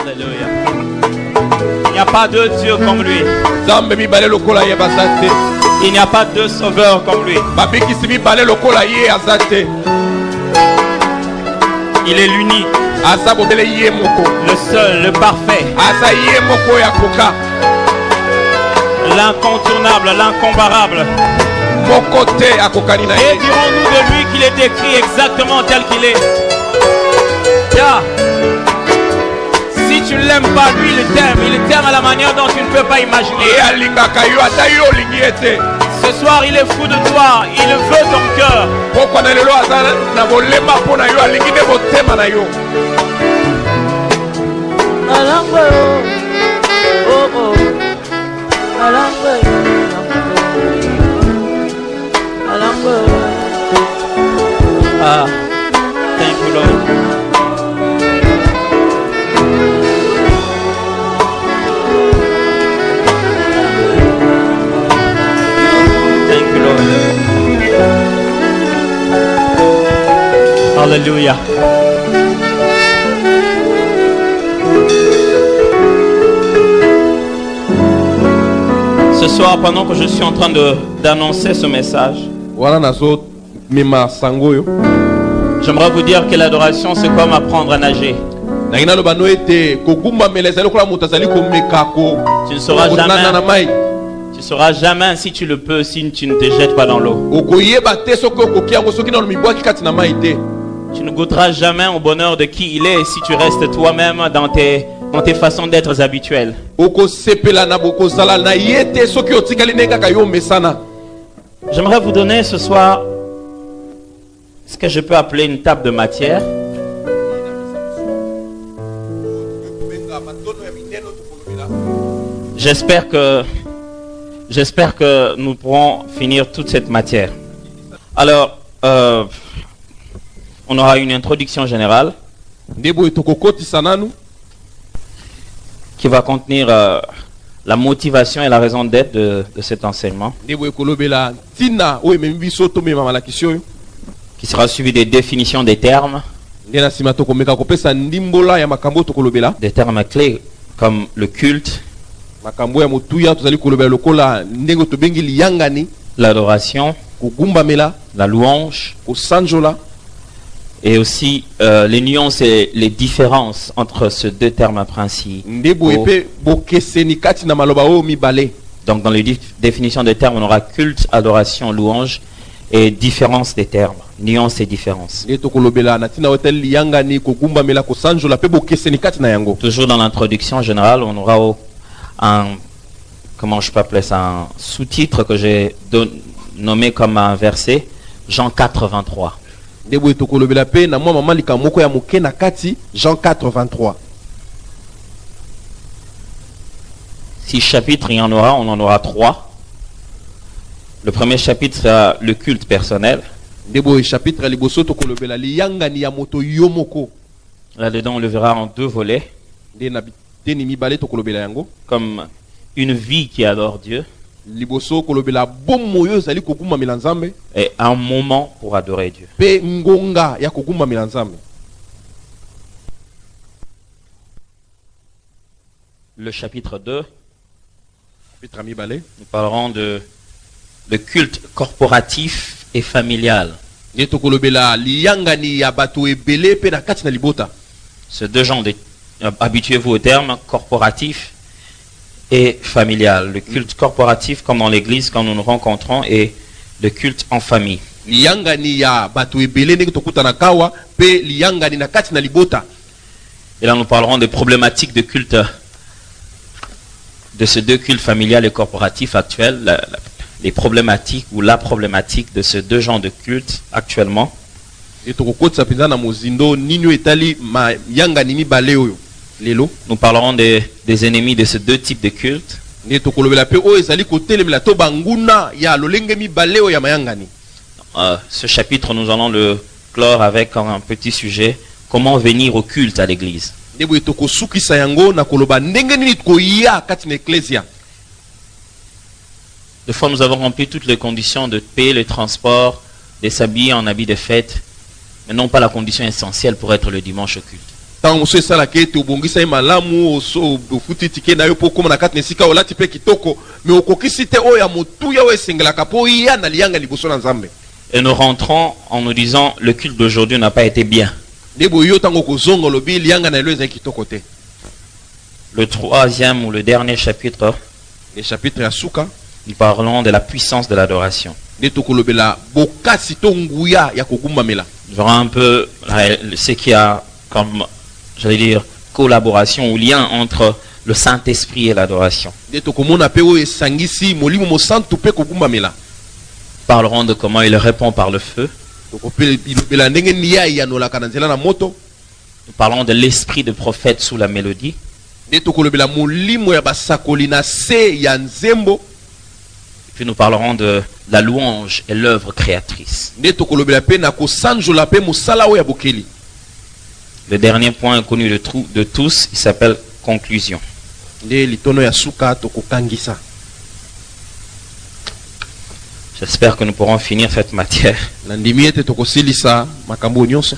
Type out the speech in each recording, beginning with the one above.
Alléluia. Il n'y a pas de Dieu comme lui. Il n'y a pas de sauveur comme lui. Il est l'unique, le seul, le parfait, l'incontournable, l'incomparable. Et dirons-nous de lui qu'il est écrit exactement tel qu'il est. Yeah. Si tu ne l'aimes pas, lui il t'aime à la manière dont tu ne peux pas imaginer. Ce soir il est fou de toi, il veut ton cœur. Ah, thank you Lord. Alléluia. Ce soir, pendant que je suis en train d'annoncer ce message, j'aimerais vous dire que l'adoration, c'est comme apprendre à nager. Tu ne sauras jamais si tu le peux, si tu ne te jettes pas dans l'eau. Tu ne goûteras jamais au bonheur de qui il est si tu restes toi-même dans tes façons d'être habituelles. J'aimerais vous donner ce soir ce que je peux appeler une table de matière. J'espère que nous pourrons finir toute cette matière. Alors, on aura une introduction générale qui va contenir la motivation et la raison d'être de cet enseignement, qui sera suivi des définitions des termes, des termes clés comme le culte, l'adoration, la louange, et aussi les nuances et les différences entre ces deux termes principaux. Donc dans les définitions des termes, on aura culte, adoration, louange et différence des termes, nuances et différences. Toujours dans l'introduction générale, on aura un, comment je peux appeler ça, un sous-titre que j'ai nommé comme un verset, Jean 4, 23. Jean 4, 23. Si chapitres il y en aura, on en aura 3. Le premier chapitre sera le culte personnel. Là-dedans, on le verra en 2 volets. Comme une vie qui adore Dieu. Et un moment pour adorer Dieu. Le chapitre 2, nous parlerons de culte corporatif et familial. Ces deux genres, habituez-vous au terme corporatif et familial. Le culte corporatif comme dans l'église quand nous nous rencontrons et le culte en famille. Et là nous parlerons des problématiques de culte, de ces deux cultes familial et corporatif actuels, les problématiques ou la problématique de ces deux genres de cultes actuellement. Nous parlerons des ennemis de ces deux types de cultes. Ce chapitre, nous allons le clore avec un petit sujet: comment venir au culte à l'église. Des fois, nous avons rempli toutes les conditions de payer le transport, de s'habiller en habit de fête, mais non pas la condition essentielle pour être le dimanche au culte. tant monsieur sala ke te obongisa malamu oso ofutitike na yo po koma na kati nesika olati pe kitoko mais okokisi te oyo ya motuya oyo esengelaka po ya na lianga liboso na Nzambe. Et nous rentrons en nous disant le culte d'aujourd'hui n'a pas été bien. Debo yo tango kozongo lobi lianga na lo ezali kitoko te. Le troisième ou le dernier chapitre, Le chapitre ya suka nous parlons de la puissance de l'adoration. de tokolobela bokasi to nguya ya kogumbamela. Je verrai un peu ce qu'il y a comme, j'allais dire, collaboration ou lien entre le Saint-Esprit et l'adoration. De tokomona pe oyo esangisi molimo mosantu pe kogumbamela. Parlerons de comment il répond par le feu. Tokopela ndenge niya ya nolaka na nzela na moto. Nous parlons de l'esprit de prophète sous la mélodie. De tokolobela molimo ya basakoli na se ya nzembo. Puis nous parlerons de la louange et l'œuvre créatrice. De tokolobela pe na kosanjola pe mosala oyo ya bokeli. Le dernier point connu de tous, il s'appelle conclusion. De litono ya suka tokokangisa. J'espère que nous pourrons finir cette matière. Nandimi ete tokosilisa makambo nyonso.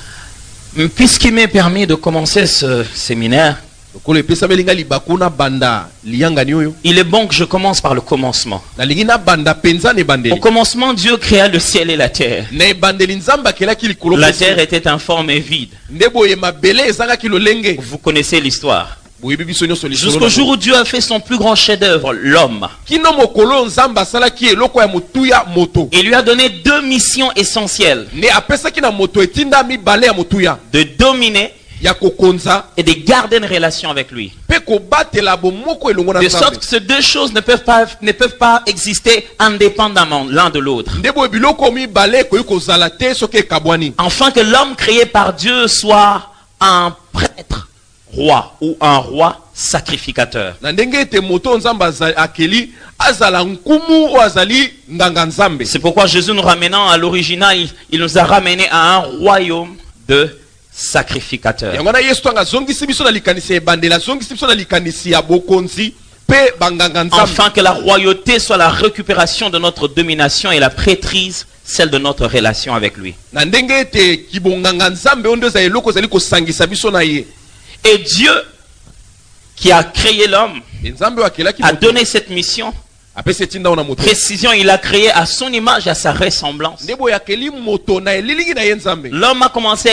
Puisqu'il m'est permis de commencer ce séminaire, Lokolo epesa melinga libakuna banda lianga ni oyo. il est bon que je commence par le commencement. Na lingina banda penza ne Au bandeli. commencement, Dieu créa le ciel et la terre. Ne bandeli nzamba kelaki likolo. La terre était informe et vide. Ndebo ye mabele ezanga kilolenge. Vous connaissez l'histoire. Boyebi biso nyonso lisolo. Jusqu'au jour où Dieu a fait son plus grand chef-d'œuvre, l'homme. Kino mokolo nzamba salaki eloko ya motuya moto. Il lui a donné deux missions essentielles. Ne apesa ki na moto etinda mibale ya motuya. De dominer Ya kokonza et de garder une relation avec lui. pe kobatela bomoko elongo na De nzambe. sorte que ces deux choses ne peuvent pas exister indépendamment l'un de l'autre. Ndebo biloko mibale koyi kozala te soki ekabwani. Afin que l'homme créé par Dieu soit un prêtre roi ou un roi sacrificateur. Na ndenge ete moto nzamba akeli azala nkumu o azali nganga nzambe. C'est pourquoi Jésus nous ramenant à l'original, il nous a ramené à un royaume de sacrificateurs. Yango na Yesu tanga zongisi biso na likanisi ya bandela zongisi biso na likanisi ya bokonzi pe banganga nzambe. Afin que la royauté soit la récupération de notre domination et la prêtrise celle de notre relation avec lui. Na ndenge ete kibonganga nzambe ondo za eloko zali kosangisa biso na ye. Et Dieu qui a créé l'homme Nzambe wakelaki a donné cette mission. apesa etinda ona moto. Précision, il a créé à son image et à sa ressemblance. Ndebo yakeli moto na elilingi na ye nzambe. L'homme a commencé à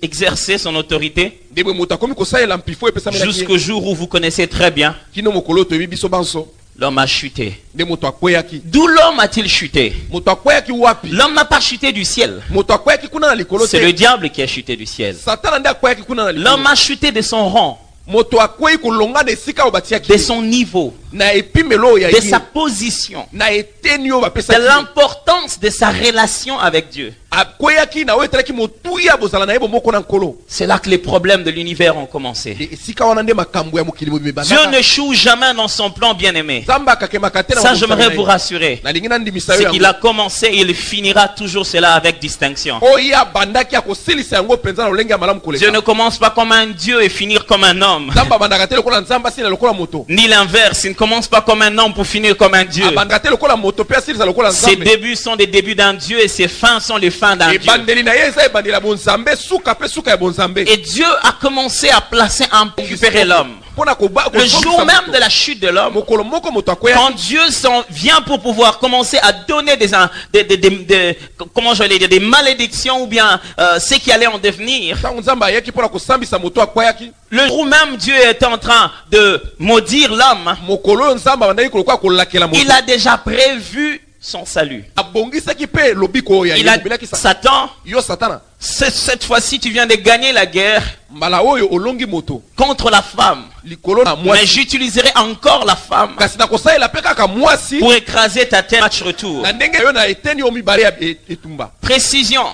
exercer son autorité Ndebo moto akomi kosalela mpifo epesa mela jusqu'au jour où vous connaissez très bien, kino mokolo toyebi biso banso. l'homme a chuté. Nde moto akweyaki. D'où l'homme a-t-il chuté? Moto akweyaki wapi? L'homme n'a pas chuté du ciel. Moto akweyaki kuna na likolo C'est le te. diable qui a chuté du ciel. Satana nde akweyaki kuna na likolo. L'homme a chuté de son rang, Moto akweyi kolonga na esika obatiaki. de son niveau, Na epimelo ya de ye. sa position, Na eteni oyo de bapesaki. l'importance de sa relation avec Dieu. Akweyaki na oyo etalaki motuya bozala na ye bomoko na nkolo. C'est là que les problèmes de l'univers ont commencé. Esika wana nde makambo ya mokili Dieu ne choue jamais dans son plan bien-aimé. Nzambe akakemaka te na Ça, mokili na j'aimerais ye. vous rassurer. Nalingi nandimisa C'est yo qu'il yango. a commencé et il finira toujours cela avec distinction. Oyo abandaki akosilisa yango penza na lolenge ya malamu Dieu koleka. ne commence pas comme un Dieu et finir comme un homme. Nzambe abandaka te lokola nzambe asila lokola moto. Ni l'inverse, il ne commence pas comme un homme pour finir comme un Dieu. Abandaka te lokola moto pe asilisa lokola Ses nzambe. débuts sont des débuts d'un Dieu et ses fins sont les fins d'un Dieu. Ebandeli na ye eza ebandeli ya bonzambe suka pe suka ya bonzambe. Et Dieu a commencé à placer, à récupérer l'homme. Mpona koba Le jour même de la chute de l'homme, mokolo moko moto akweyaki. quand Dieu vient pour pouvoir commencer à donner comment je vais dire, des malédictions ou bien ce qui allait en devenir, Ntango nzambe ayaki mpona kosambisa moto akweyaki. le jour même Dieu était en train de maudire l'homme, Mokolo oyo nzambe abandaki kolokola kolakela moto. il a déjà prévu son salut. Abongisaki pe lobiko oyo ya Il a ye dit, kobelaki Satan, yo satana. cette fois-ci tu viens de gagner la guerre Mbala oyo olongi moto. contre la femme. Likolo na Mais mwasi. j'utiliserai encore la femme Kasi nakosalela pe kaka mwasi. pour écraser ta tête. Match retour. Na ndenge yo na eteni yo mibale ya etumba. Précision.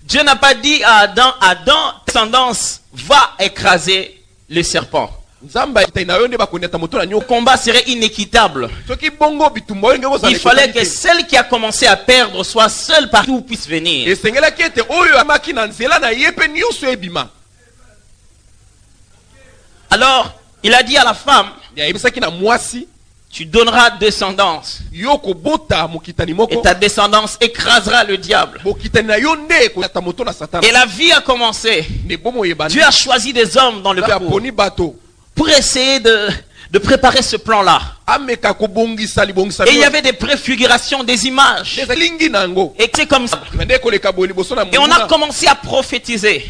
Dieu n'a pas dit à Adam, descendance va écraser le serpent. Nzambe itai na yo nde bakoniata moto na Le nyoka. combat serait inéquitable. Soki bongo bitumba oyo ngeko Il fallait que celle qui a commencé à perdre soit seule partout puisse venir. esengelaki ete oyo amaki na nzela na ye pe nyonso ebima. Alors, il a dit à la femme, Ayebisaki na mwasi. Tu donneras descendance. Yoko bota mokitani moko. Et ta descendance écrasera le diable. Mokitani na yo nde ekota moto na Satan. Et la vie a commencé. Ne bomo yebani. Dieu a choisi des hommes dans le parcours pour essayer de préparer ce plan-là. Et il y avait des préfigurations, des images. Et c'est comme ça. Et on a commencé à prophétiser.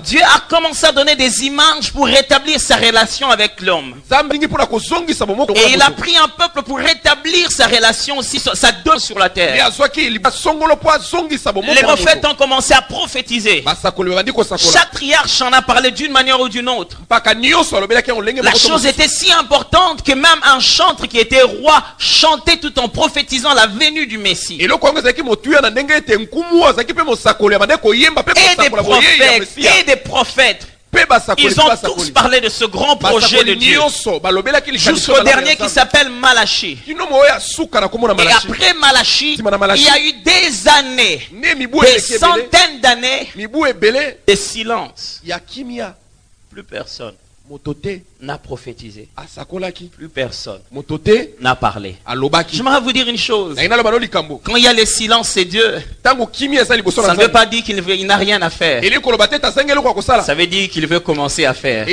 Dieu a commencé à donner des images pour rétablir sa relation avec l'homme. Et il a pris un peuple pour rétablir sa relation aussi, sa dose sur la terre. Les prophètes ont commencé à prophétiser. Chaque triarche en a parlé d'une manière ou d'une autre. La chose était si importante que même un chantre qui était roi chantait tout en prophétisant la venue du Messie. Et des prophètes. Ils ont tous parlé de ce grand projet de Dieu. Jusqu'au dernier qui s'appelle Malachie. Et après Malachie, il y a eu des années, des centaines d'années de silence. Plus personne n'a prophétisé. Plus personne n'a parlé. J'aimerais vous dire une chose. Quand il y a le silence, c'est Dieu. Ça ne veut pas dire qu'il n'a rien à faire. Ça veut dire qu'il veut commencer à faire.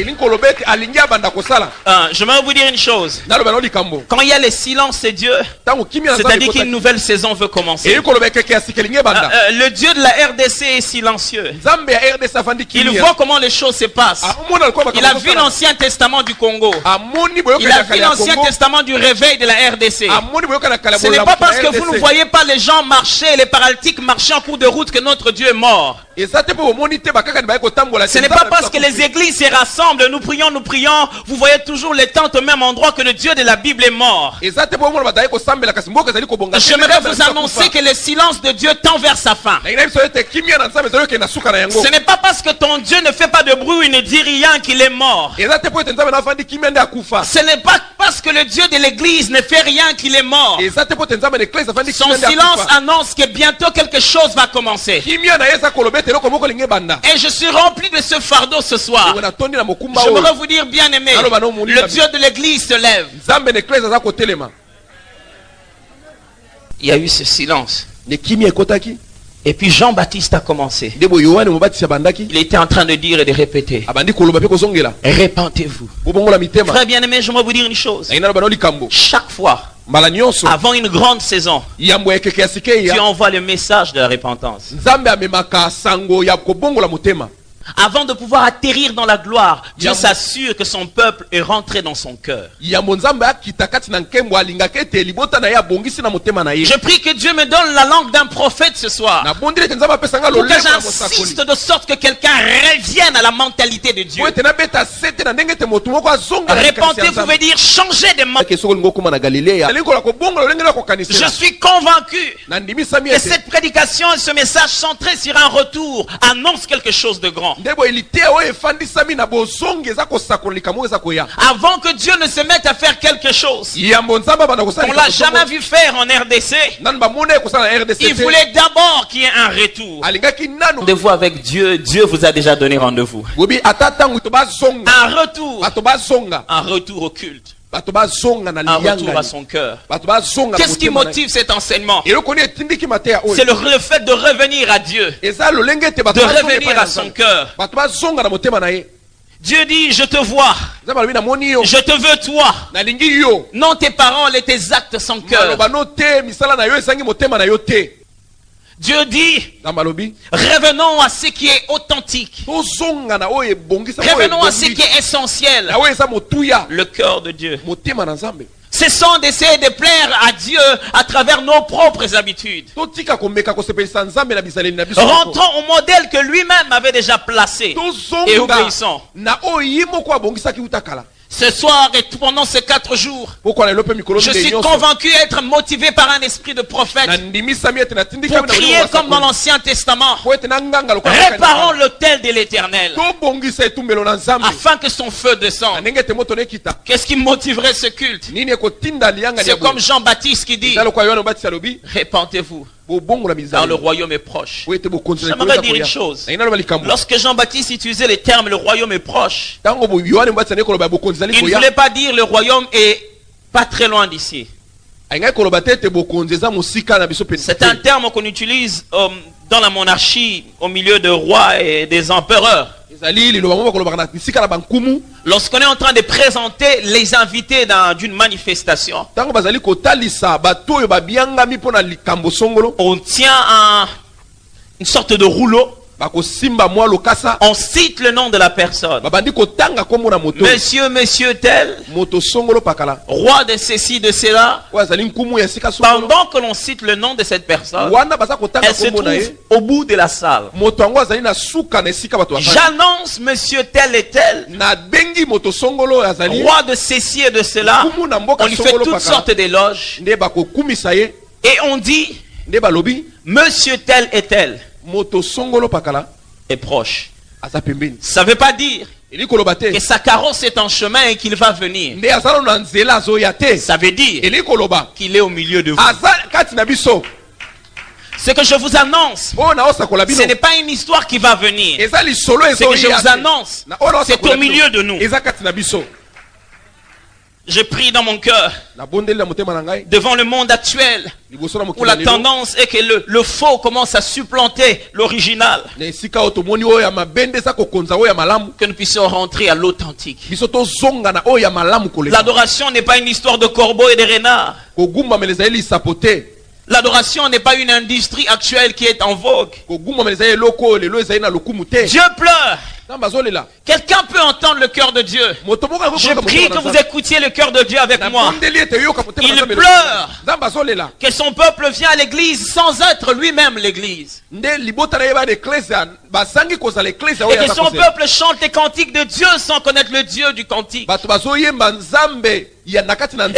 J'aimerais vous dire une chose. Quand il y a le silence, c'est Dieu. C'est-à-dire qu'une nouvelle saison veut commencer. Le Dieu de la RDC est silencieux. Il voit comment les choses se passent. Il a vu l'Ancien Testament du Congo. Il a vu l'Ancien Testament du réveil de la RDC. Ce n'est pas parce que vous ne voyez pas les gens marcher, les paralytiques marcher en cours de route que notre Dieu est mort. Ce n'est pas parce que les églises se rassemblent, nous prions, vous voyez toujours les tentes au même endroit que le Dieu de la Bible est mort. J'aimerais vous annoncer que le silence de Dieu tend vers sa fin. Ce n'est pas parce que ton Dieu ne fait pas de bruit ou il ne dit rien qu'il est mort. Ce n'est pas parce que le Dieu de l'église ne fait rien qu'il est mort. Son silence annonce que bientôt quelque chose va commencer. Et je suis rempli de ce fardeau ce soir. J'aimerais vous dire, bien aimé, le Dieu de l'église se lève. Il y a eu ce silence. Et puis Jean-Baptiste a commencé. Il était en train de dire et de répéter. Répentez-vous. Frère bien-aimé, j'aimerais vous dire une chose. Chaque fois, avant une grande saison, tu envoies le message de la repentance. Avant de pouvoir atterrir dans la gloire, Dieu s'assure que son peuple est rentré dans son cœur. Je prie que Dieu me donne la langue d'un prophète ce soir. Pour que j'insiste de sorte que quelqu'un revienne à la mentalité de Dieu. Répentez-vous veut dire changer de mentalité. Je suis convaincu que cette prédication et ce message centré sur un retour annonce quelque chose de grand. Avant que Dieu ne se mette à faire quelque chose qu'on l'a jamais vu faire en RDC, il voulait d'abord qu'il y ait un retour. Rendez-vous avec Dieu. Dieu vous a déjà donné rendez-vous. Un retour au culte. Un retour à son cœur. Qu'est-ce qui motive cet enseignement? C'est le fait de revenir à Dieu, de revenir à son cœur. Dieu dit, je te vois, je te veux toi, non tes paroles et tes actes sans cœur. Dieu dit, revenons à ce qui est authentique. Revenons à ce qui est essentiel. Le cœur de Dieu. Cessons d'essayer de plaire à Dieu à travers nos propres habitudes. Rentrons au modèle que lui-même avait déjà placé et obéissons. Ce soir et pendant ces 4 jours, je suis convaincu d'être motivé par un esprit de prophète pour prier comme dans l'Ancien Testament. Réparons l'autel de l'Éternel afin que son feu descende. Qu'est-ce qui motiverait ce culte? C'est comme Jean-Baptiste qui dit, répentez-vous car le royaume est proche. J'aimerais dire une chose. Lorsque Jean-Baptiste utilisait le terme le royaume est proche, il ne voulait pas dire le royaume est pas très loin d'ici. C'est un terme qu'on utilise dans la monarchie au milieu de rois et des empereurs. Lorsqu'on est en train de présenter les invités d'une manifestation, on tient une sorte de rouleau. On cite le nom de la personne. Monsieur tel, roi de ceci, de cela. Pendant que l'on cite le nom de cette personne, elle se trouve au bout de la salle. J'annonce monsieur tel et tel, roi de ceci et de cela. On lui fait toutes sortes d'éloges. Et on dit, monsieur tel et tel est proche. Ça ne veut pas dire que sa carrosse est en chemin et qu'il va venir. Ça veut dire qu'il est au milieu de vous. Ce que je vous annonce, ce n'est pas une histoire qui va venir. Ce que je vous annonce, c'est au milieu de nous. Je prie dans mon cœur devant le monde actuel où la tendance est que le faux commence à supplanter l'original. Que nous puissions rentrer à l'authentique. L'adoration n'est pas une histoire de corbeaux et de renards. L'adoration n'est pas une industrie actuelle qui est en vogue. Dieu pleure. Quelqu'un peut entendre le cœur de Dieu. Je prie que vous écoutiez le cœur de Dieu avec moi. Il pleure que son peuple vient à l'église sans être lui-même l'église. Et que son peuple chante les cantiques de Dieu sans connaître le Dieu du cantique. Et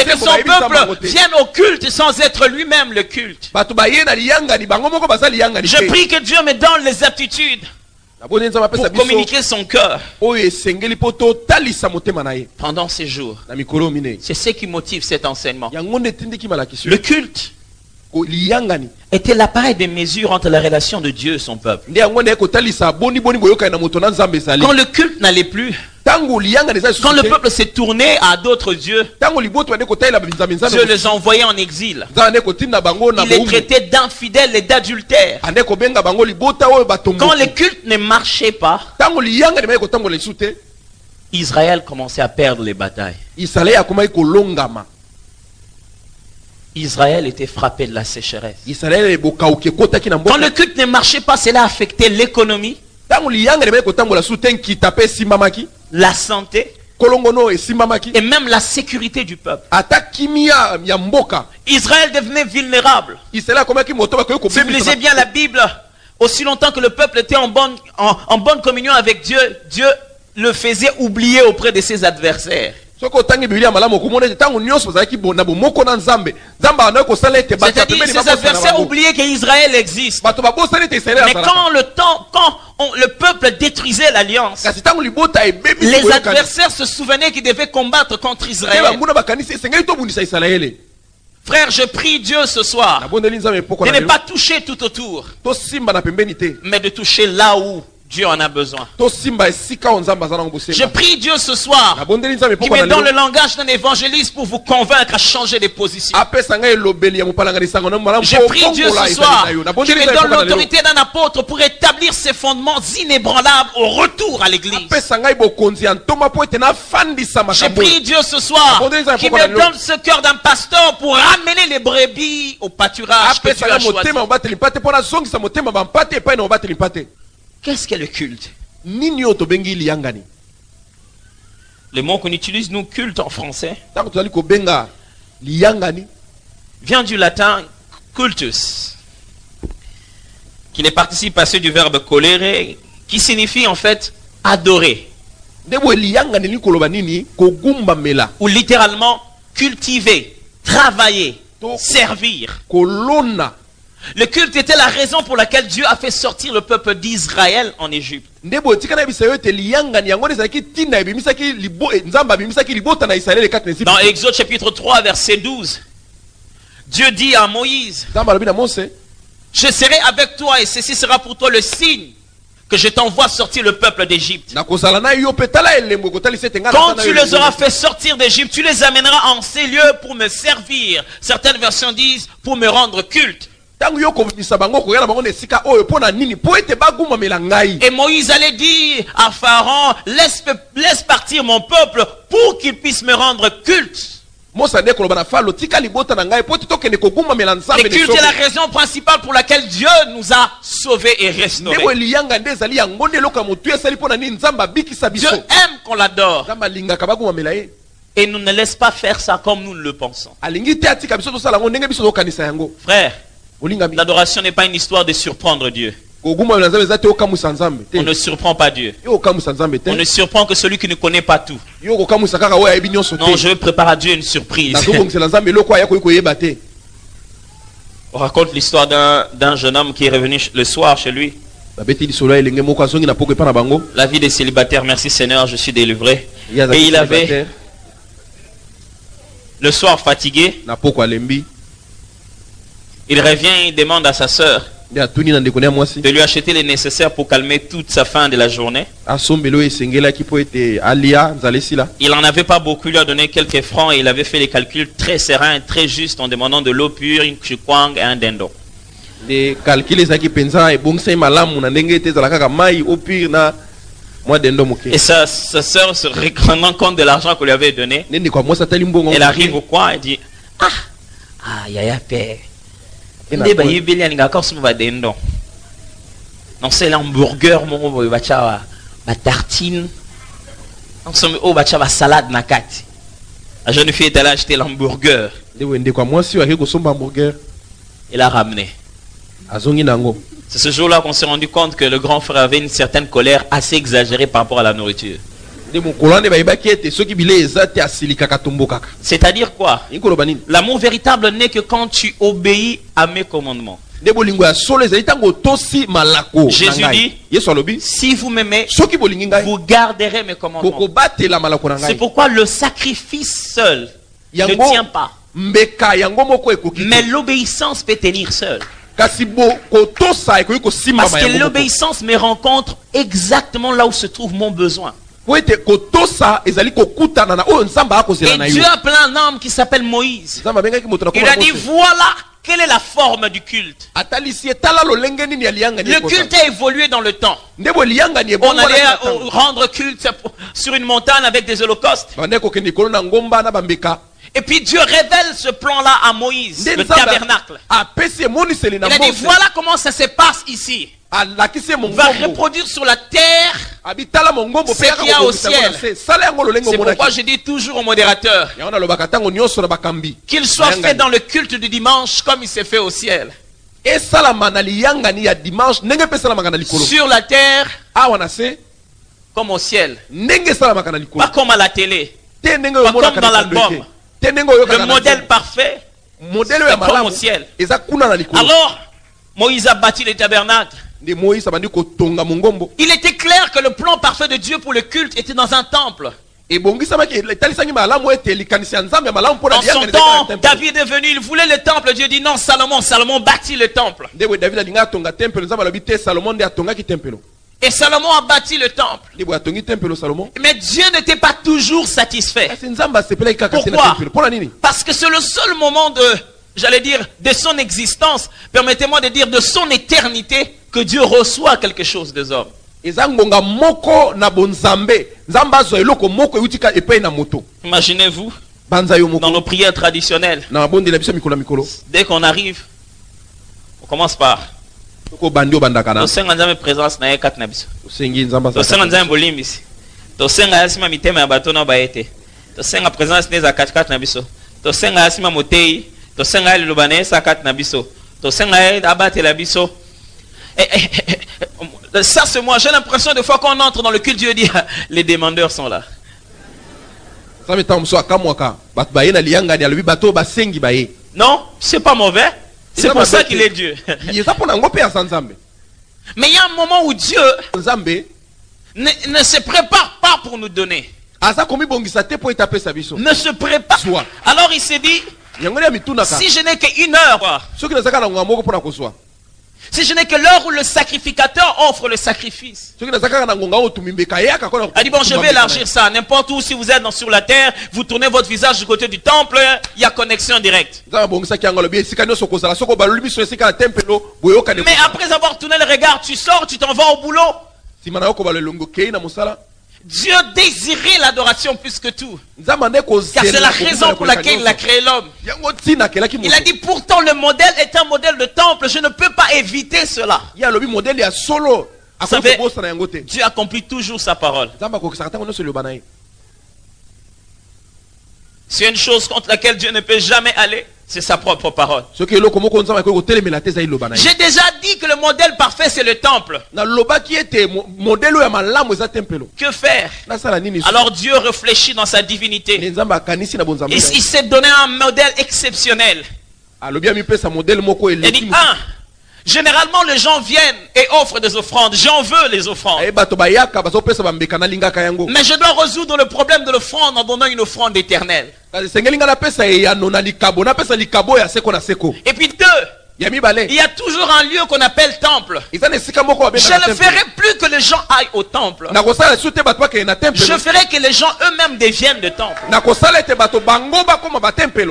que son peuple vienne au culte sans être lui-même le culte. Je prie que Dieu me donne les aptitudes pour communiquer son cœur pendant ces jours. C'est ce qui motive cet enseignement. Le culte était l'appareil de mesure entre la relation de Dieu et son peuple. Quand le culte n'allait plus, quand le peuple s'est tourné à d'autres dieux, Dieu les envoyait en exil. Il les traitait d'infidèles et d'adultères. Quand le culte ne marchait pas, Israël commençait à perdre les batailles. Israël était frappé de la sécheresse. Quand le culte ne marchait pas, cela affectait l'économie, la santé et même la sécurité du peuple. Israël devenait vulnérable. Si vous lisez bien la Bible, aussi longtemps que le peuple était en bonne communion avec Dieu, Dieu le faisait oublier auprès de ses adversaires. C'est-à-dire ses adversaires oubliaient qu'Israël existe. Mais quand le peuple détruisait l'alliance, les adversaires se souvenaient qu'ils devaient combattre contre Israël. Frère, je prie Dieu ce soir de ne pas toucher tout autour, mais de toucher là où Dieu en a besoin. Je prie Dieu ce soir qui me donne le langage d'un évangéliste pour vous convaincre à changer de position. Je prie Dieu ce soir qui me donne l'autorité d'un apôtre pour établir ses fondements inébranlables au retour à l'église. Je prie Dieu ce soir qui me donne ce cœur d'un pasteur pour ramener les brebis au pâturage que Dieu a choisi. Qu'est-ce qu'est le culte? Le mot qu'on utilise, nous, culte en français, vient du latin cultus, qui ne participe pas du verbe colere, qui signifie en fait adorer. Ou littéralement cultiver, travailler, servir. Le culte était la raison pour laquelle Dieu a fait sortir le peuple d'Israël en Égypte. Dans Exode chapitre 3 verset 12, Dieu dit à Moïse, je serai avec toi et ceci sera pour toi le signe que je t'envoie sortir le peuple d'Égypte. Quand tu les auras fait sortir d'Égypte, tu les amèneras en ces lieux pour me servir. Certaines versions disent pour me rendre culte. Et Moïse allait dire à Pharaon, laisse partir mon peuple pour qu'il puisse me rendre culte. Le culte est la raison principale pour laquelle Dieu nous a sauvés et restaurés. Dieu aime qu'on l'adore. Et nous ne laisse pas faire ça comme nous le pensons. Frère, l'adoration n'est pas une histoire de surprendre Dieu. On ne surprend pas Dieu. On ne surprend que celui qui ne connaît pas tout. Non, je prépare à Dieu une surprise. On raconte l'histoire d'un jeune homme qui est revenu le soir chez lui. La vie des célibataires, merci Seigneur, je suis délivré. Et il avait le soir fatigué. Il revient, il demande à sa sœur de lui acheter les nécessaires pour calmer toute sa faim de la journée. Il n'en avait pas beaucoup, il lui a donné quelques francs et il avait fait les calculs très sereins, très justes en demandant de l'eau pure, une chukwang et un dindon. Et sa sœur, se rendant compte de l'argent qu'on lui avait donné, elle arrive au coin et dit: Ah, yaya père. Non, c'est l'hamburger, mon tartine. On va salade nakati. La jeune fille est allée acheter l'hamburger. Il l'a ramené. C'est ce jour-là qu'on s'est rendu compte que le grand frère avait une certaine colère assez exagérée par rapport à la nourriture. C'est-à-dire quoi? L'amour véritable n'est que quand tu obéis à mes commandements. Jésus dit: si vous m'aimez, vous garderez mes commandements. C'est pourquoi le sacrifice seul ne tient pas. Mais l'obéissance peut tenir seule. Parce que l'obéissance me rencontre exactement là où se trouve mon besoin. Et Dieu a appelé un homme qui s'appelle Moïse. Il a dit: voilà quelle est la forme du culte. Le culte a évolué dans le temps. On allait rendre culte sur une montagne avec des holocaustes. Et puis Dieu révèle ce plan-là à Moïse, le tabernacle. Il a dit: voilà comment ça se passe ici. On va reproduire sur la terre ce qu'il y a au ciel. C'est pourquoi je dis toujours au modérateur qu'il soit fait dans le culte du dimanche comme il s'est fait au ciel. Sur la terre comme au ciel. Pas comme à la télé. Pas comme dans l'album. Le modèle parfait, c'est comme au ciel. Alors Moïse a bâti le tabernacle. Il était clair que le plan parfait de Dieu pour le culte était dans un temple. En son temps, David est venu, il voulait le temple. Dieu dit: non, Salomon bâtit le temple. Et Salomon a bâti le temple. Mais Dieu n'était pas toujours satisfait. Pourquoi? Parce que c'est le seul moment de, j'allais dire, de son existence, permettez-moi de dire de son éternité, que Dieu reçoit quelque chose des hommes. Imaginez-vous, dans nos prières traditionnelles, dès qu'on arrive, on commence par ça c'est moi, j'ai l'impression de fois qu'on entre dans le culte, Dieu dit: les demandeurs sont là. Non, c'est pas mauvais. C'est pour ça qu'il est Dieu. Mais il y a un moment où Dieu ne se prépare pas pour nous donner. Ne se prépare. Alors il s'est dit: si je n'ai qu'une heure, Si je n'ai que l'heure où le sacrificateur offre le sacrifice. Elle dit, bon, je vais élargir ça. N'importe où, si vous êtes sur la terre, vous tournez votre visage du côté du temple, il y a connexion directe. Mais après avoir tourné le regard, tu sors, tu t'en vas au boulot. Dieu désirait l'adoration plus que tout. Car c'est la raison pour laquelle il a créé l'homme. Il a dit, pourtant le modèle est un modèle de temple. Je ne peux pas éviter cela. Vous savez, Dieu accomplit toujours sa parole. C'est une chose contre laquelle Dieu ne peut jamais aller. C'est sa propre parole. J'ai déjà dit que le modèle parfait c'est le temple. Que faire? Alors Dieu réfléchit dans sa divinité. Il s'est donné un modèle exceptionnel. Il dit, généralement les gens viennent et offrent des offrandes. J'en veux les offrandes. Mais je dois résoudre le problème de l'offrande en donnant une offrande éternelle. Et puis deux, il y a toujours un lieu qu'on appelle temple. Je ne ferai plus que les gens aillent au temple. Je ferai que les gens eux-mêmes deviennent de temple.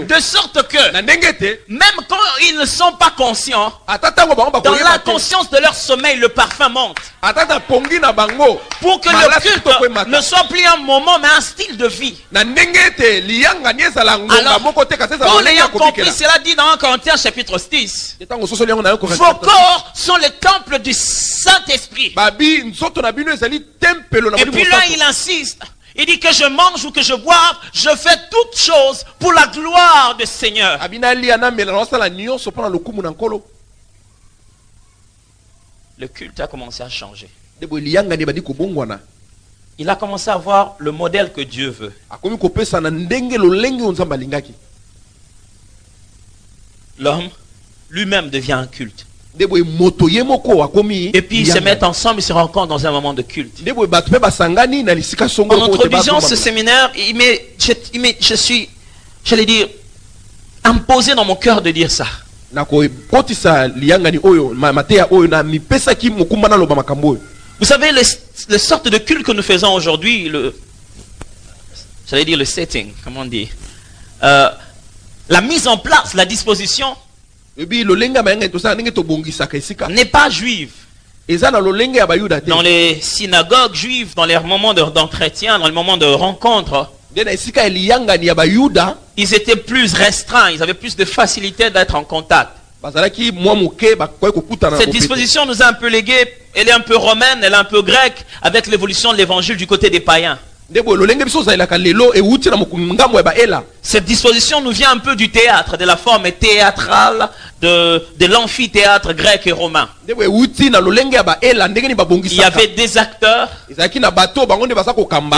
De sorte que même quand ils ne sont pas conscients, dans la conscience de leur sommeil, le parfum monte. Pour que le culte ne soit plus un moment mais un style de vie. Alors, pour l'ayant compris, cela dit dans 1 Corinthiens chapitre 6. Vos corps sont les temples du Saint-Esprit. Et puis là, il insiste. Il dit que je mange ou que je boive, je fais toutes choses pour la gloire du Seigneur. Le culte a commencé à changer. Il a commencé à voir le modèle que Dieu veut. L'homme lui-même devient un culte. Et puis ils se mettent ensemble, ils se rencontrent dans un moment de culte. En introduisant ce séminaire, je suis, j'allais dire, imposé dans mon cœur de dire ça. Vous savez, les sortes de culte que nous faisons aujourd'hui, j'allais dire le setting, comment on dit, la mise en place, la disposition n'est pas juive. Dans les synagogues juives, dans les moments d'entretien, dans les moments de rencontre, ils étaient plus restreints, ils avaient plus de facilité d'être en contact. Cette disposition nous a un peu légué, elle est un peu romaine, elle est un peu grecque, avec l'évolution de l'évangile du côté des païens. Cette disposition nous vient un peu du théâtre, de la forme théâtrale de l'amphithéâtre grec et romain. Il y avait des acteurs et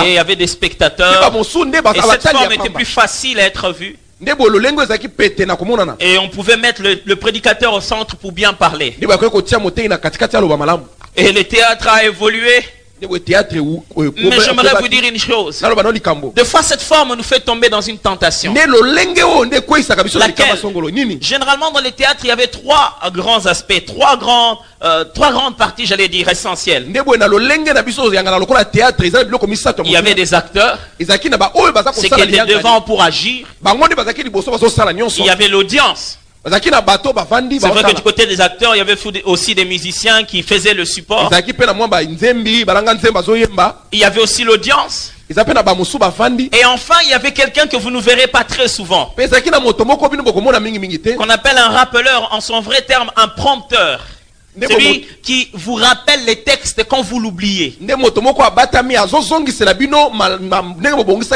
il y avait des spectateurs. Et cette forme était plus facile à être vue. Et on pouvait mettre le prédicateur au centre pour bien parler. Et le théâtre a évolué. Mais j'aimerais vous dire une chose. Des fois cette forme nous fait tomber dans une tentation. Généralement dans les théâtres il y avait trois grands aspects, trois grandes parties, j'allais dire, essentielles. Il y avait des acteurs, ceux qui étaient devant pour agir. Il y avait l'audience. C'est vrai que du côté des acteurs, il y avait aussi des musiciens qui faisaient le support. Il y avait aussi l'audience. Et enfin, il y avait quelqu'un que vous ne verrez pas très souvent, qu'on appelle un rappeleur, en son vrai terme, un prompteur. Celui qui vous rappelle les textes quand vous l'oubliez. Il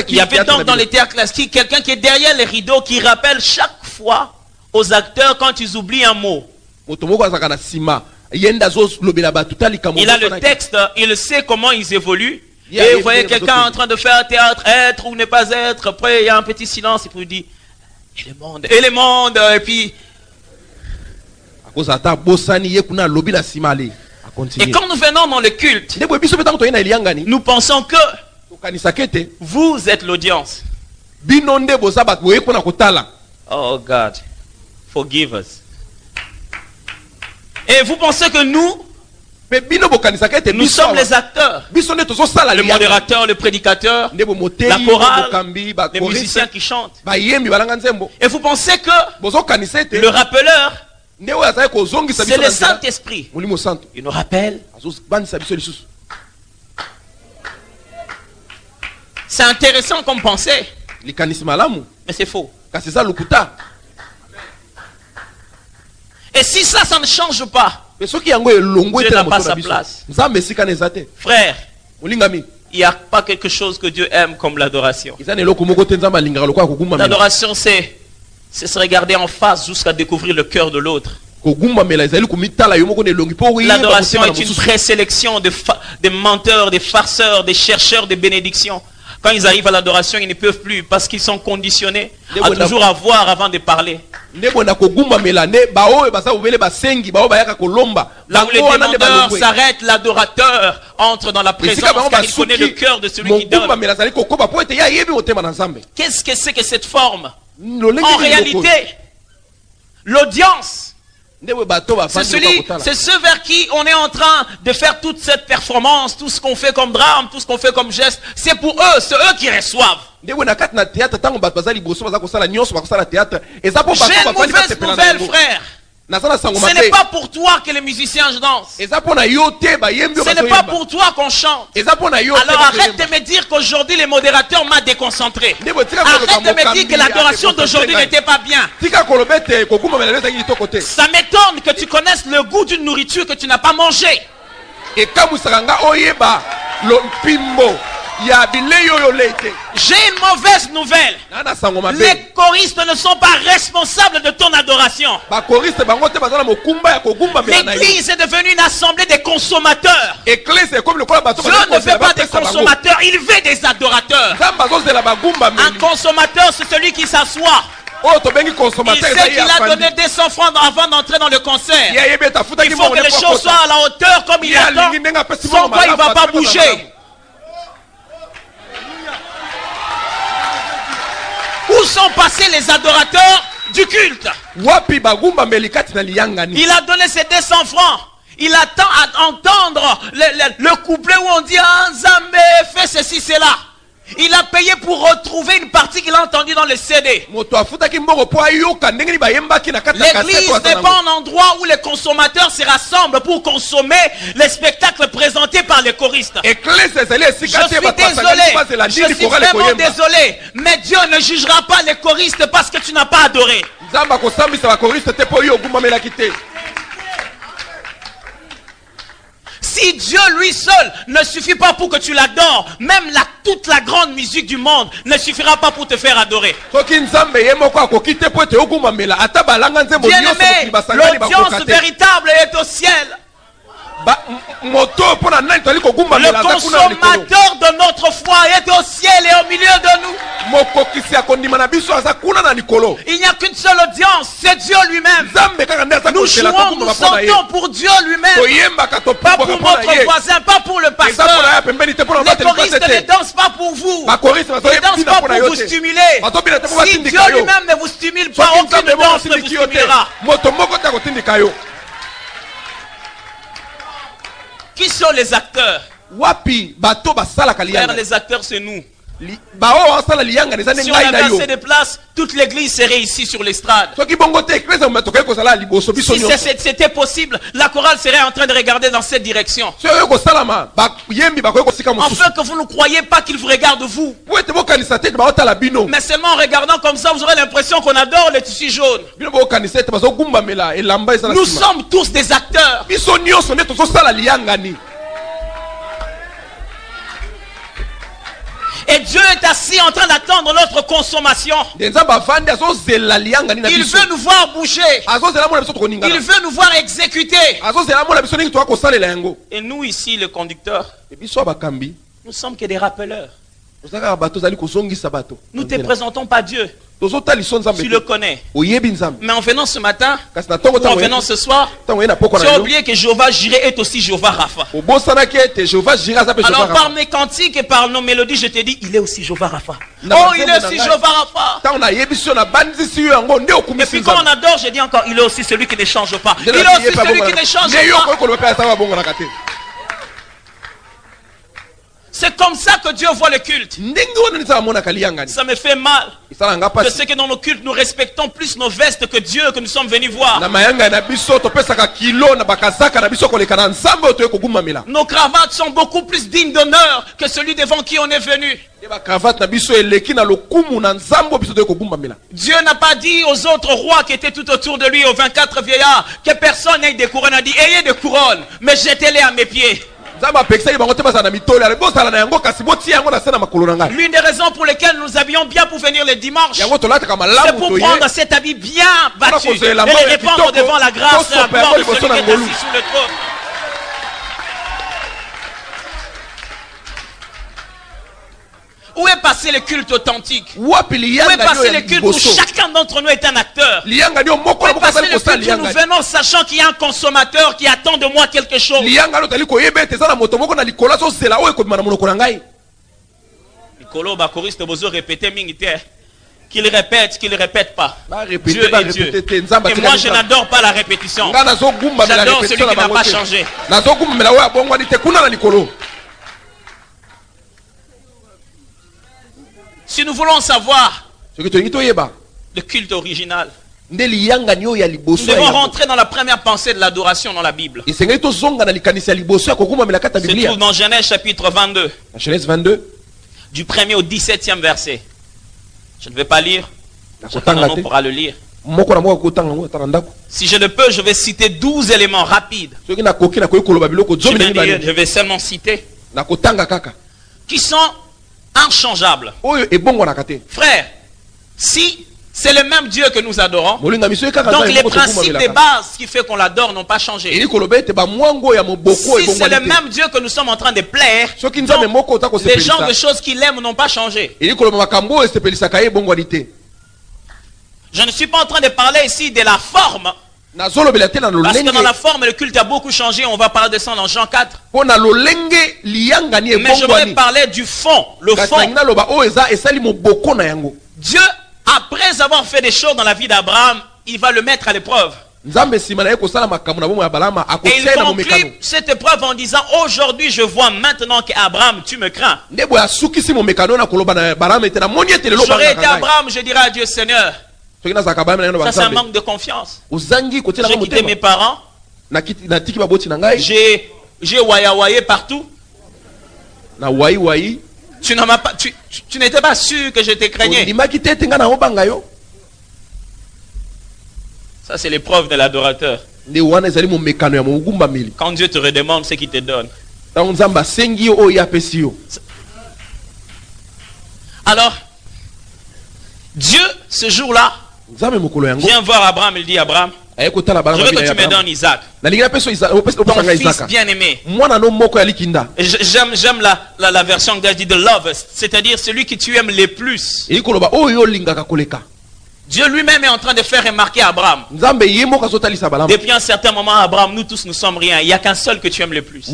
y avait donc dans les théâtres classiques quelqu'un qui est derrière les rideaux qui rappelle chaque fois aux acteurs quand ils oublient un mot. Il a le texte, il sait comment ils évoluent. Et vous voyez quelqu'un en train de faire théâtre, être ou ne pas être. Après il y a un petit silence et puis il dit et les mondes, et puis et quand nous venons dans le culte, nous pensons que vous êtes l'audience. Oh God, forgive us. Et vous pensez que nous sommes les acteurs, les modérateurs, les prédicateurs, la chorale, les musiciens qui chantent. Et vous pensez que le rappeleur, c'est le Saint-Esprit. Il nous rappelle. C'est intéressant comme pensée, mais c'est faux. Et si ça ne change pas, Dieu n'a pas sa place. Frère, il n'y a pas quelque chose que Dieu aime comme l'adoration. L'adoration, c'est se regarder en face jusqu'à découvrir le cœur de l'autre. L'adoration est une présélection des menteurs, des farceurs, des chercheurs de bénédictions. Quand ils arrivent à l'adoration, ils ne peuvent plus parce qu'ils sont conditionnés à toujours avoir avant de parler. Là où les demandeurs s'arrêtent, l'adorateur entre dans la présence car il connaît le cœur de celui qui donne. Qu'est-ce que c'est que cette forme? En réalité, l'audience, c'est ceux vers qui on est en train de faire toute cette performance, tout ce qu'on fait comme drame, tout ce qu'on fait comme geste. C'est pour eux, c'est eux qui reçoivent. J'ai une mauvaise nouvelle, frère. Ce n'est pas pour toi que les musiciens dansent. Ce n'est pas pour toi qu'on chante. Alors arrête de me dire qu'aujourd'hui les modérateurs m'ont déconcentré. Arrête de me dire que l'adoration d'aujourd'hui n'était pas bien. Ça m'étonne que tu connaisses le goût d'une nourriture que tu n'as pas mangé. J'ai une mauvaise nouvelle. Les choristes ne sont pas responsables de ton adoration. L'église est devenue une assemblée des consommateurs. Dieu ne veut pas des consommateurs, il veut des adorateurs. Un consommateur, c'est celui qui s'assoit. Il sait qu'il a donné 200 francs avant d'entrer dans le concert. Il faut que les choses soient à la hauteur comme il attend. Sans quoi il ne va pas bouger. Où sont passés les adorateurs du culte? Il a donné ses 200 francs. Il attend à entendre le couplet où on dit ah, Nzambe fait ceci, cela. Il a payé pour retrouver une partie qu'il a entendue dans le CD. L'église n'est pas un endroit où les consommateurs se rassemblent pour consommer les spectacles présentés par les choristes. Je suis vraiment désolé, mais Dieu ne jugera pas les choristes parce que tu n'as pas adoré. Si Dieu lui seul ne suffit pas pour que tu l'adores, même toute la grande musique du monde ne suffira pas pour te faire adorer. Bien-aimé, l'audience véritable est au ciel. Le consommateur de notre foi est au ciel et au milieu de nous. Il n'y a qu'une seule audience, c'est Dieu lui-même. Nous jouons, nous chantons pour Dieu lui-même. Pas pour notre voisin, pas pour le pasteur. Les choristes ne dansent pas pour vous. Ils ne dansent pas pour vous stimuler. Si Dieu lui-même ne vous stimule pas, aucune danse ne vous stimulera. Qui sont les acteurs? Frère, les acteurs, c'est nous. Si on avait assez de place, toute l'église serait ici sur l'estrade. Si c'était possible, la chorale serait en train de regarder dans cette direction. Enfin que vous ne croyez pas qu'ils vous regardent vous. Mais seulement en regardant comme ça, vous aurez l'impression qu'on adore les tissus jaunes. Nous sommes tous des acteurs. Et Dieu est assis en train d'attendre notre consommation. Il veut nous voir bouger. Il veut nous voir exécuter. Et nous ici, les conducteurs, nous sommes que des rappeleurs. Nous ne te présentons pas Dieu. Tu le connais. Mais en venant ce matin, ou en venant ce soir, tu as oublié que Jéhovah Jireh est aussi Jéhovah Rapha. Alors par mes cantiques et par nos mélodies, je te dis, il est aussi Jéhovah Rapha. Oh, il est aussi Jéhovah Rapha. Et puis quand on adore, je dis encore, il est aussi celui qui ne change pas. Il est aussi celui qui ne change pas. C'est comme ça que Dieu voit le culte. Ça me fait mal de ce que dans nos cultes, nous respectons plus nos vestes que Dieu que nous sommes venus voir. Nos cravates sont beaucoup plus dignes d'honneur que celui devant qui on est venu. Dieu n'a pas dit aux autres rois qui étaient tout autour de lui, aux 24 vieillards, que personne n'ait des couronnes. Il a dit, ayez des couronnes, mais jetez-les à mes pieds. L'une des raisons pour lesquelles nous avions bien pour venir le dimanche, c'est pour prendre cet habit bien battu et le répandre devant la grâce et la gloire de celui qui est assis sous le trône. Où est passé le culte authentique? Où est passé le culte où chacun d'entre nous est un acteur? Où est passé le culte où nous venons sachant qu'il y a un consommateur qui attend de moi quelque chose? Nicolo, choriste, vous répétez qu'il répète pas. Dieu est Dieu. Et moi je n'adore pas la répétition. J'adore celui qui n'a pas changé. Si nous voulons savoir le culte original, nous devons rentrer dans la première pensée de l'adoration dans la Bible. Se trouve dans Genèse chapitre 22. Du 1er au 17e verset. Je ne vais pas lire. Chacun d'entre nous pourra le lire. Si je le peux, je vais citer 12 éléments rapides. Je vais seulement citer qui sont inchangeable. Frère, si c'est le même Dieu que nous adorons, donc les principes de base qui fait qu'on l'adore n'ont pas changé. Si c'est le même Dieu que nous sommes en train de plaire, donc les genres de choses qu'il aime n'ont pas changé. Je ne suis pas en train de parler ici de la forme. Parce que dans la forme, le culte a beaucoup changé. On va parler de ça dans Jean 4. Mais je voudrais parler du fond. Le fond. Dieu, après avoir fait des choses dans la vie d'Abraham, il va le mettre à l'épreuve. Et il conclut cette épreuve en disant, aujourd'hui je vois maintenant qu'Abraham, tu me crains. J'aurais été Abraham, je dirais à Dieu, Seigneur, ça c'est un manque de confiance. J'ai quitté mes parents. J'ai wayawaye partout. Tu n'étais pas sûr que je te craignais. Ça c'est l'épreuve de l'adorateur. Quand Dieu te redemande ce qu'il te donne. Alors Dieu ce jour-là viens voir Abraham, il dit Abraham, je veux que tu me donnes Isaac, ton fils bien-aimé. J'aime la version que dit de love, c'est-à-dire celui que tu aimes le plus. Dieu lui-même est en train de faire remarquer à Abraham. Depuis un certain moment, Abraham, nous tous, nous sommes rien. Il n'y a qu'un seul que tu aimes le plus.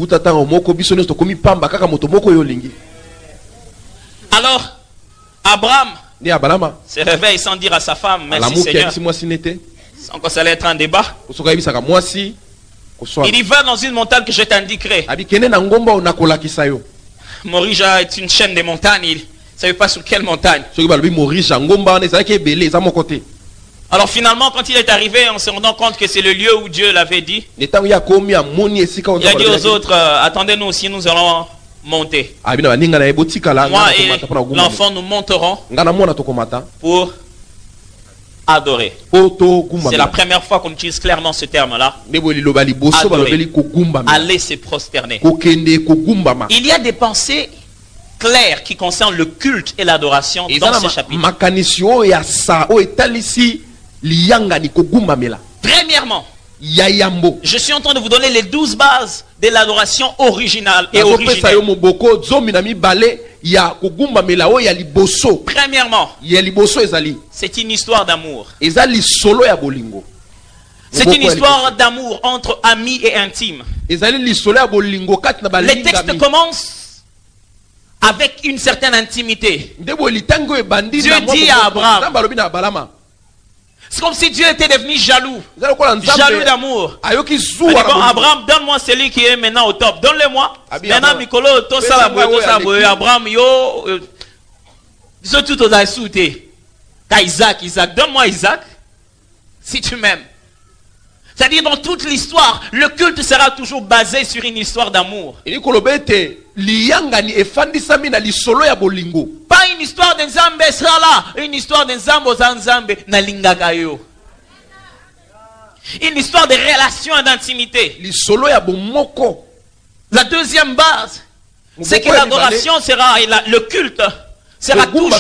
Alors, Abraham se réveille sans dire à sa femme, merci Seigneur. Sans que ça allait être un débat. Il y va dans une montagne que je t'indiquerai. Morija est une chaîne de montagnes. Il ne savait pas sur quelle montagne. Alors finalement, quand il est arrivé, on se rendant compte que c'est le lieu où Dieu l'avait dit. Il a dit aux autres, attendez-nous si nous allons monter. Moi et l'enfant, nous monterons pour adorer. C'est la première fois qu'on utilise clairement ce terme-là. Adorer. Aller se prosterner. Il y a des pensées claires qui concernent le culte et l'adoration dans ce chapitre. Premièrement, je suis en train de vous donner les 12 bases de l'adoration originale et originelle. ya kogumba mela o ya liboso. Premièrement, ya liboso ezali. C'est une histoire d'amour. Ezali solo ya bolingo. C'est une histoire d'amour entre amis et intimes. Ezali li solo ya bolingo kat na balinga. Les textes commencent avec une certaine intimité. Dieu dit à Abraham. C'est comme si Dieu était devenu jaloux. Jaloux d'amour. Bon, Abraham, donne-moi celui qui est maintenant au top. Donne-le-moi. Maintenant, Mikolo, tout ça, Abraham, yo. Ils sont tous aux assoutés. Isaac, donne-moi Isaac. Si tu m'aimes. C'est-à-dire, dans toute l'histoire, le culte sera toujours basé sur une histoire d'amour. Pas une histoire de Nzambe sera là, une histoire de Nzambe Nzambe na lingaka yo. Une histoire de relation et d'intimité. La deuxième base, c'est que l'adoration sera, le culte sera toujours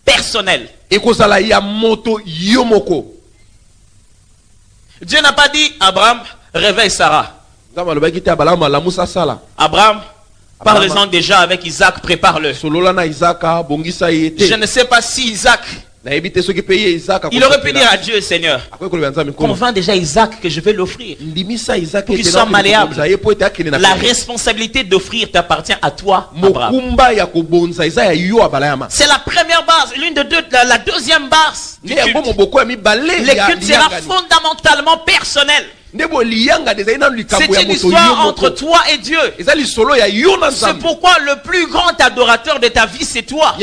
personnel. Dieu n'a pas dit, Abraham, réveille Sarah. Abraham, parlez-en déjà avec Isaac, prépare-le. Je ne sais pas si Isaac, il aurait pu dire à Dieu, Seigneur, convainc déjà Isaac que je vais l'offrir, pour qu'il soit malléable. La responsabilité d'offrir t'appartient à toi, Abraham. C'est la première base, l'une de deux, la deuxième base du culte. Le culte sera fondamentalement personnel. C'est une histoire entre toi et Dieu. C'est pourquoi le plus grand adorateur de ta vie, c'est toi. Et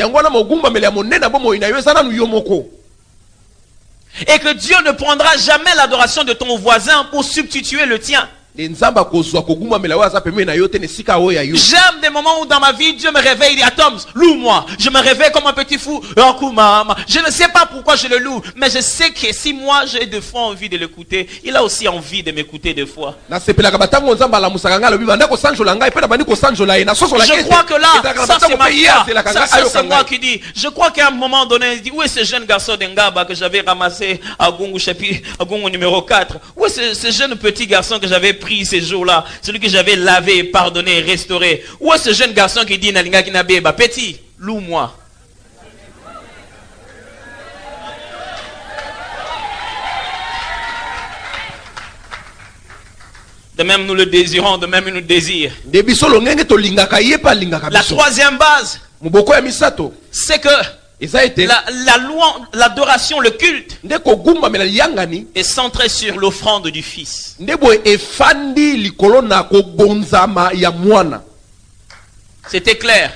que Dieu ne prendra jamais l'adoration de ton voisin pour substituer le tien. J'aime des moments où dans ma vie Dieu me réveille et dit Atoms, loue-moi. Je me réveille comme un petit fou. Je ne sais pas pourquoi je le loue, mais je sais que si moi j'ai de fois envie de l'écouter, il a aussi envie de m'écouter des fois. Je crois que là, ça c'est ma foi. Ça c'est moi qui dis. Je crois qu'à un moment donné, il dit où est ce jeune garçon d'Engaba que j'avais ramassé à Gungu chapitre, à Gungu numéro 4? Où est ce jeune petit garçon que j'avais pris ces jours-là, celui que j'avais lavé, pardonné, restauré? Où est ce jeune garçon qui dit Nalinga Kinabeba, petit, loue-moi. De même nous le désirons, de même il nous désire. La troisième base, c'est que l'adoration, le culte est centré sur l'offrande du Fils. C'était clair.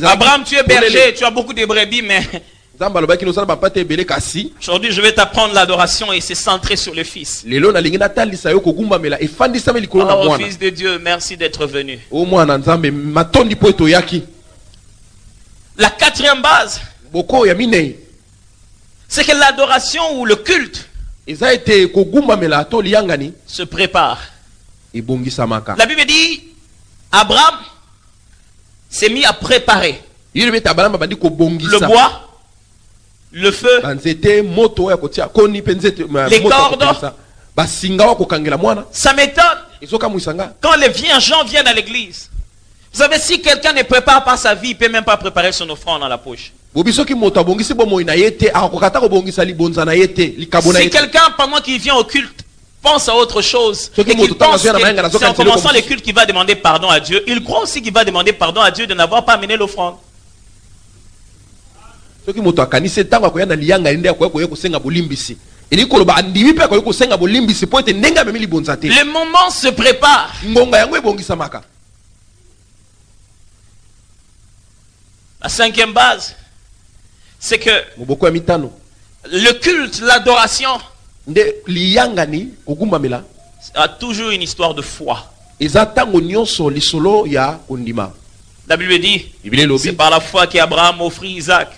Abraham, tu es berger, tu as beaucoup de brebis, mais aujourd'hui je vais t'apprendre l'adoration et c'est centré sur le Fils. Oh Fils de Dieu, merci d'être venu. La quatrième base, c'est que l'adoration ou le culte se prépare. La Bible dit Abraham s'est mis à préparer le bois, le feu, les cordes. Ça m'étonne quand les vieux gens viennent à l'église. Vous savez, si quelqu'un ne prépare pas sa vie, il ne peut même pas préparer son offrande dans la poche. Si quelqu'un, pendant qu'il vient au culte, pense à autre chose, et qu'il pense que c'est en commençant le culte qu'il va demander pardon à Dieu, il croit aussi qu'il va demander pardon à Dieu de n'avoir pas amené l'offrande. Le moment se prépare. La cinquième base, c'est que le culte, l'adoration a toujours une histoire de foi. La Bible dit, c'est par la foi qu'Abraham offrit Isaac.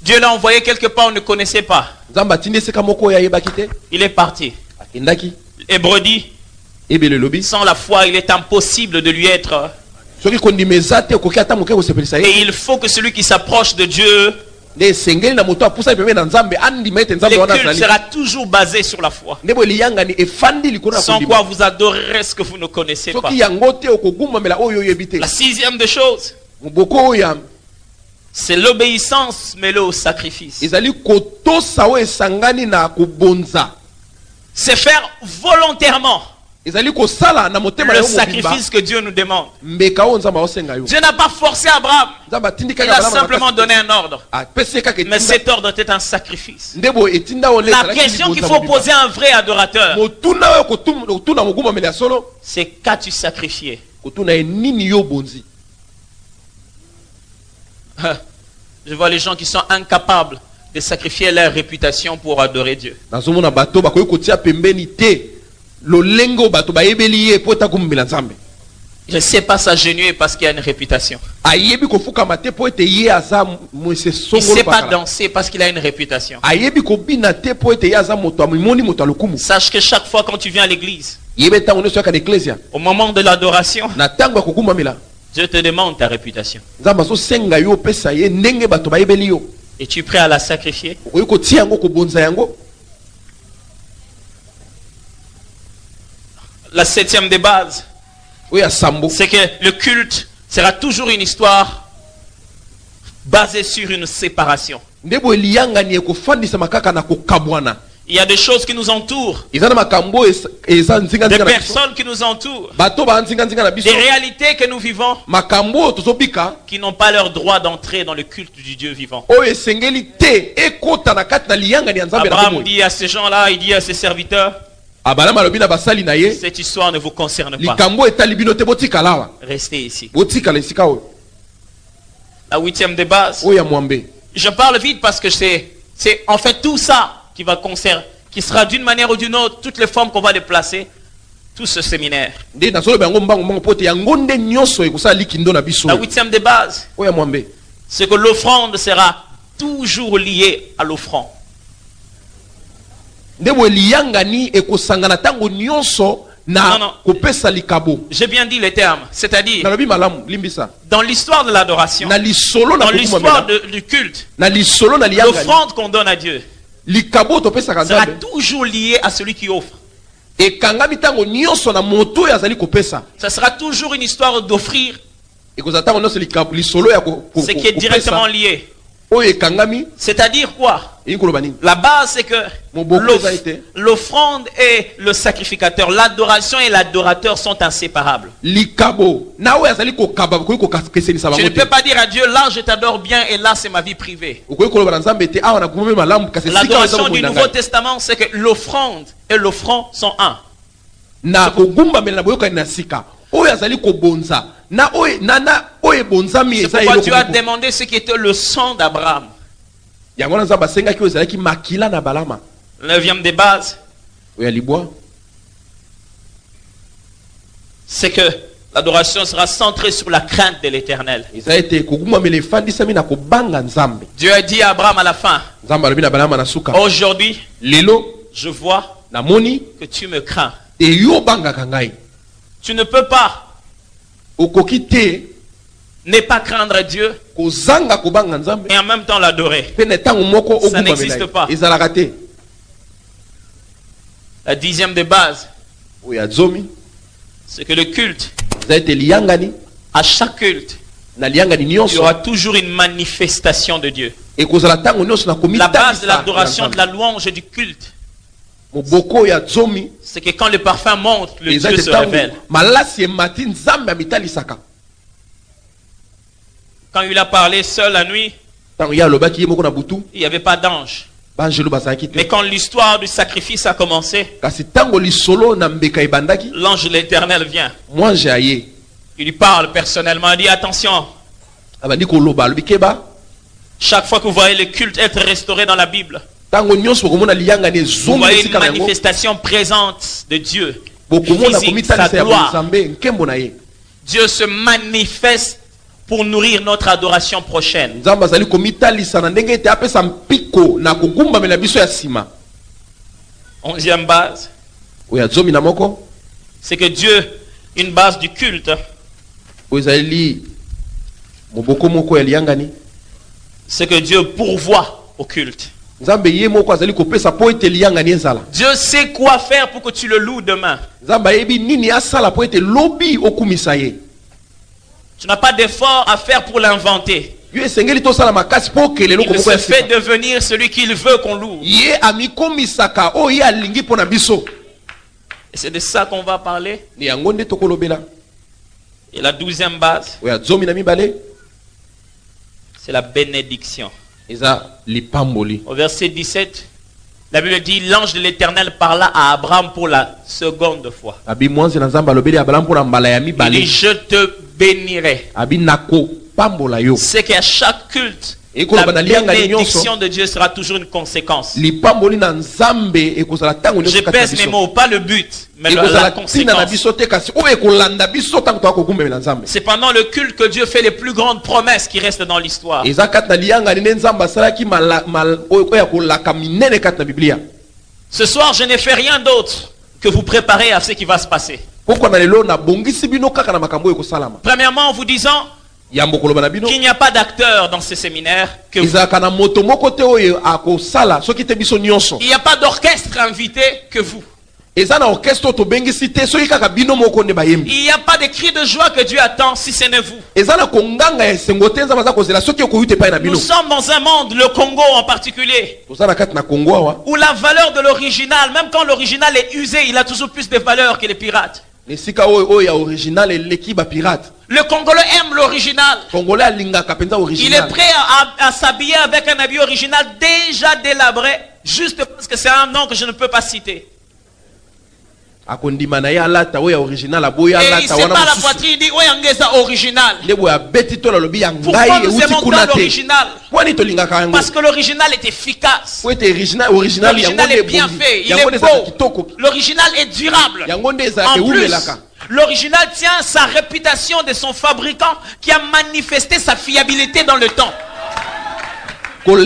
Dieu l'a envoyé quelque part où on ne connaissait pas. Il est parti. Hébreu dit, sans la foi, il est impossible de lui être. Et il faut que celui qui s'approche de Dieu Le culte sera toujours basé sur la foi. Sans quoi vous adorerez ce que vous ne connaissez pas. La sixième des choses, c'est l'obéissance mêlée au sacrifice. C'est faire volontairement le sacrifice que Dieu nous demande. Dieu n'a pas forcé Abraham. Il a simplement donné un ordre. Mais cet ordre était un sacrifice. La question qu'il faut poser à un vrai adorateur, c'est qu'as-tu sacrifié? Je vois les gens qui sont incapables de sacrifier leur réputation pour adorer Dieu. Je ne sais pas s'agenouiller parce qu'il y a une réputation. Il ne sait pas danser parce qu'il a une réputation. Sache que chaque fois quand tu viens à l'église, au moment de l'adoration, Dieu te demande ta réputation. Es-tu prêt à la sacrifier? La septième des bases, c'est que le culte sera toujours une histoire basée sur une séparation. Il y a des choses qui nous entourent, des personnes qui nous entourent, des réalités que nous vivons, qui n'ont pas leur droit d'entrer dans le culte du Dieu vivant. Abraham dit à ces gens-là, il dit à ses serviteurs, cette histoire ne vous concerne pas. Restez ici. La huitième des bases. Je parle vite parce que c'est en fait tout ça qui va concerner, qui sera d'une manière ou d'une autre, toutes les formes qu'on va déplacer, tout ce séminaire. La huitième des bases, c'est que l'offrande sera toujours liée à l'offrande. Non. J'ai bien dit les termes, c'est-à-dire dans l'histoire de l'adoration, dans l'histoire du culte, l'offrande qu'on donne à Dieu sera toujours lié à celui qui offre. Ça sera toujours une histoire d'offrir ce qui est directement lié. C'est-à-dire quoi? La base, c'est que l'offrande et le sacrificateur, l'adoration et l'adorateur sont inséparables. Tu ne peux pas dire à Dieu, là je t'adore bien et là c'est ma vie privée. L'adoration du Nouveau Testament, c'est que l'offrande et l'offrand sont un. C'est pourquoi Dieu a demandé ce qui était le sang d'Abraham. Neuvième des bases, c'est que l'adoration sera centrée sur la crainte de l'Éternel. Dieu a dit à Abraham à la fin, aujourd'hui, je vois que tu me crains. Tu ne peux pas ne pas craindre Dieu et en même temps l'adorer. Ça n'existe pas. La dixième des bases, c'est que le culte, à chaque culte, il y aura toujours une manifestation de Dieu. La base de l'adoration, de la louange et du culte, c'est que quand le parfum monte, le Dieu se révèle. Quand il a parlé seul la nuit, il n'y avait pas d'ange. Mais quand l'histoire du sacrifice a commencé, l'ange de l'Éternel vient. Il lui parle personnellement, il dit attention. Chaque fois que vous voyez le culte être restauré dans la Bible, vous voyez une manifestation présente de Dieu. Physique, sa gloire. Dieu se manifeste pour nourrir notre adoration prochaine. Onzième base, c'est que Dieu, une base du culte, C'est que Dieu pourvoit au culte. Dieu sait quoi faire pour que tu le loues demain. Tu n'as pas d'effort à faire pour l'inventer. Il se fait devenir celui qu'il veut qu'on loue. Et c'est de ça qu'on va parler. Et la 12e base, c'est la bénédiction. Au verset 17, la Bible dit, l'ange de l'Éternel parla à Abraham pour la seconde fois. Il dit, je te bénirai. C'est qu'à chaque culte, la bénédiction de Dieu sera toujours une conséquence. Je pèse mes mots, pas le but, mais la conséquence. C'est pendant le culte que Dieu fait les plus grandes promesses qui restent dans l'histoire. Ce soir, je n'ai fait rien d'autre que vous préparer à ce qui va se passer. Premièrement, en vous disant qu'il n'y a pas d'acteur dans ce séminaire que vous. Il n'y a pas d'orchestre invité que vous. Il n'y a pas de cri de joie que Dieu attend si ce n'est vous. Nous sommes dans un monde, le Congo en particulier, où la valeur de l'original, même quand l'original est usé, il a toujours plus de valeur que les pirates. Le Congolais aime l'original. Il est prêt à s'habiller avec un habit original déjà délabré, juste parce que c'est un nom que je ne peux pas citer. Et il ne sait pas la poitrine, il dit original. Pourquoi nous aimons tant l'original? Parce que l'original est efficace. L'original est bien fait, il est beau. L'original est durable. En plus, l'original tient sa réputation de son fabricant qui a manifesté sa fiabilité dans le temps. Nous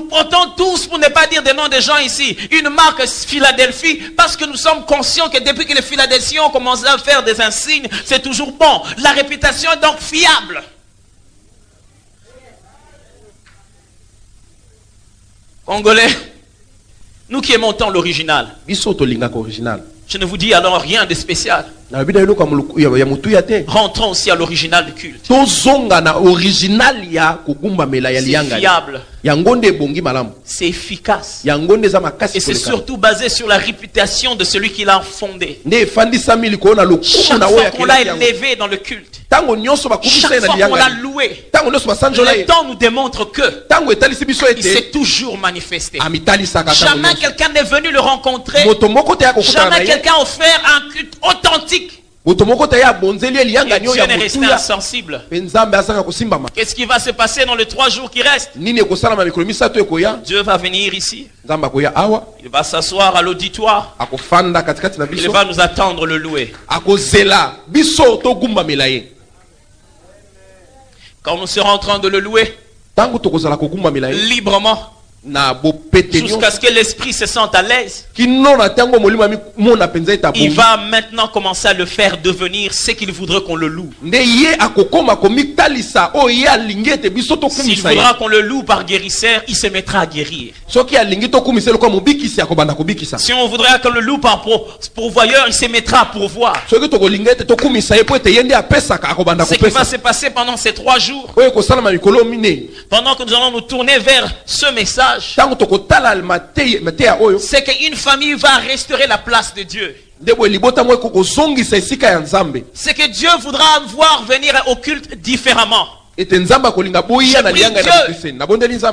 portons tous, pour ne pas dire des noms de gens ici, une marque Philadelphie, parce que nous sommes conscients que depuis que les Philadelphiens ont commencé à faire des insignes, c'est toujours bon. La réputation est donc fiable. Congolais, nous qui aimons tant l'original, je ne vous dis alors rien de spécial. Rentrons aussi à l'original du culte. C'est fiable. C'est efficace. Et c'est surtout basé sur la réputation de celui qui l'a fondé. Chaque fois qu'on l'a élevé dans le culte, chaque fois qu'on l'a loué, le temps nous démontre que il s'est toujours manifesté. Jamais quelqu'un n'est venu le rencontrer. Jamais quelqu'un a offert un culte authentique. Et Dieu n'est resté insensible. Qu'est-ce qui va se passer dans les 3 jours qui restent? Dieu va venir ici. Il va s'asseoir à l'auditoire. Il va nous attendre le louer. Quand nous serons en train de le louer librement, jusqu'à ce que l'esprit se sente à l'aise, il va maintenant commencer à le faire devenir ce qu'il voudrait qu'on le loue. S'il voudra qu'on le loue par guérisseur, il se mettra à guérir. Si on voudrait qu'on le loue par pourvoyeur, il se mettra à pourvoir. Ce qui va se passer pendant ces 3 jours, pendant que nous allons nous tourner vers ce message, c'est qu'une famille va restaurer la place de Dieu. C'est que Dieu voudra voir venir au culte différemment. Je prie Dieu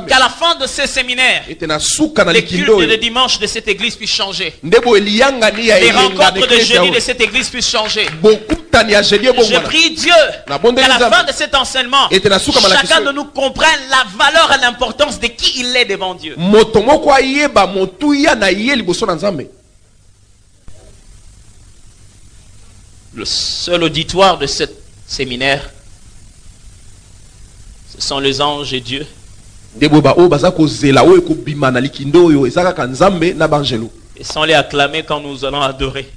qu'à la fin de ce séminaire, les cultes de dimanche de cette église puissent changer. Les rencontres de jeudi de cette église puissent changer. Je prie Dieu qu'à la fin de cet enseignement, chacun de nous comprenne la valeur et l'importance de qui il est devant Dieu. Le seul auditoire de ce séminaire, ce sont les anges et Dieu. Et sans les acclamer quand nous allons adorer.